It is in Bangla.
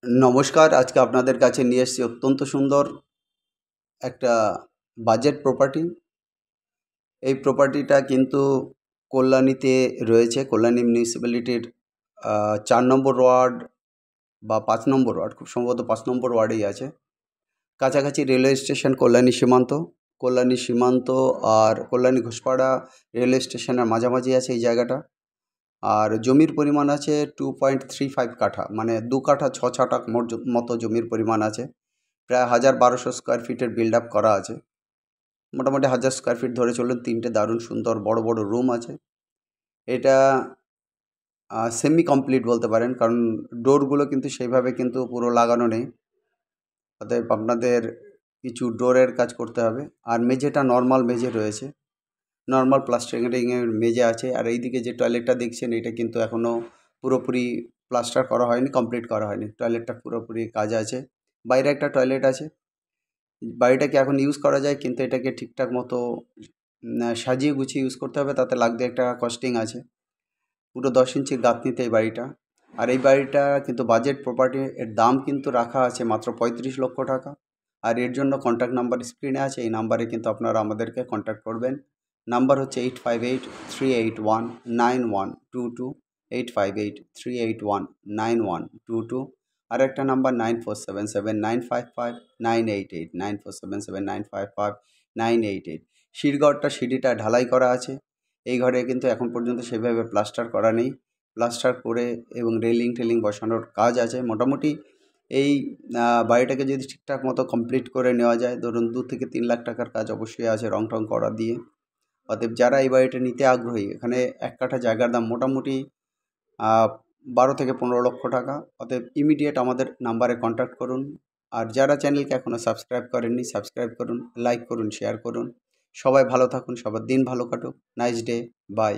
নমস্কার। আজকে আপনাদের কাছে নিয়ে এসেছি অত্যন্ত সুন্দর একটা বাজেট প্রপার্টি। এই প্রপার্টিটা কিন্তু কল্যাণীতে রয়েছে। কল্যাণী মিউনিসিপ্যালিটির ৪ নম্বর ওয়ার্ড বা ৫ নম্বর ওয়ার্ড, খুব সম্ভবত ৫ নম্বর ওয়ার্ডেই আছে। কাছাকাছি রেলওয়ে স্টেশন কল্যাণী সীমান্ত। কল্যাণী সীমান্ত আর কল্যাণী ঘোষপাড়া রেলওয়ে স্টেশনের মাঝামাঝি আছে এই জায়গাটা। আর জমির পরিমাণ আছে 2.35 কাঠা, মানে 2 কাঠা 6 ছাটা মতো জমির পরিমাণ আছে। প্রায় ১,১২০০ স্কোয়ার ফিটের বিল্ড আপ করা আছে। মোটামুটি ১,০০০ স্কোয়ার ফিট ধরে চলুন। 3টে দারুণ সুন্দর বড় বড় রুম আছে। এটা সেমি কমপ্লিট বলতে পারেন, কারণ ডোরগুলো কিন্তু সেইভাবে কিন্তু পুরো লাগানো নেই। অতএব আপনাদের কিছু ডোরের কাজ করতে হবে। আর মেঝেটা নর্মাল মেঝে রয়েছে, নর্মাল প্লাস্টারিংয়ের মেঝে আছে। আর এইদিকে যে টয়লেটটা দেখছেন, এটা কিন্তু এখনও পুরোপুরি প্লাস্টার করা হয়নি, কমপ্লিট করা হয়নি। টয়লেটটা পুরোপুরি কাজ আছে। বাইরে একটা টয়লেট আছে। বাড়িটাকে এখন ইউজ করা যায়, কিন্তু এটাকে ঠিকঠাক মতো সাজিয়ে গুছিয়ে ইউজ করতে হবে। তাতে লাখ দেড় টাকা কস্টিং আছে। পুরো 10 ইঞ্চির গাঁথনিতে এই বাড়িটা। আর এই বাড়িটা কিন্তু বাজেট প্রপার্টি, এর দাম কিন্তু রাখা আছে মাত্র 35 লক্ষ টাকা। আর এর জন্য কন্ট্যাক্ট নাম্বার স্ক্রিনে আছে। এই নাম্বারে কিন্তু আপনারা আমাদেরকে কন্ট্যাক্ট করবেন। নাম্বার হচ্ছে 8583819122, 8583819122। আর একটা নাম্বার 9477955988, 9477955988। সিঁড়িটা ঢালাই করা আছে। এই ঘরে কিন্তু এখন পর্যন্ত সেভাবে প্লাস্টার করা নেই। প্লাস্টার করে এবং রেলিং টেলিং বসানোর কাজ আছে। মোটামুটি এই বাড়িটাকে যদি ঠিকঠাক মতো কমপ্লিট করে নেওয়া যায়, ধরুন 2 থেকে 3 লাখ টাকার কাজ অবশ্যই আছে রং টং করা দিয়ে। অতএব যারা এই বাড়িটা নিতে আগ্রহী, এখানে 1 কাঠা জায়গার দাম মোটামুটি 12 থেকে 15 লক্ষ টাকা। অতএব ইমিডিয়েট আমাদের নাম্বারে কন্ট্যাক্ট করুন। আর যারা চ্যানেলকে এখনও সাবস্ক্রাইব করেননি, সাবস্ক্রাইব করুন, লাইক করুন, শেয়ার করুন। সবাই ভালো থাকুন, সবার দিন ভালো কাটুক। Nice day, by.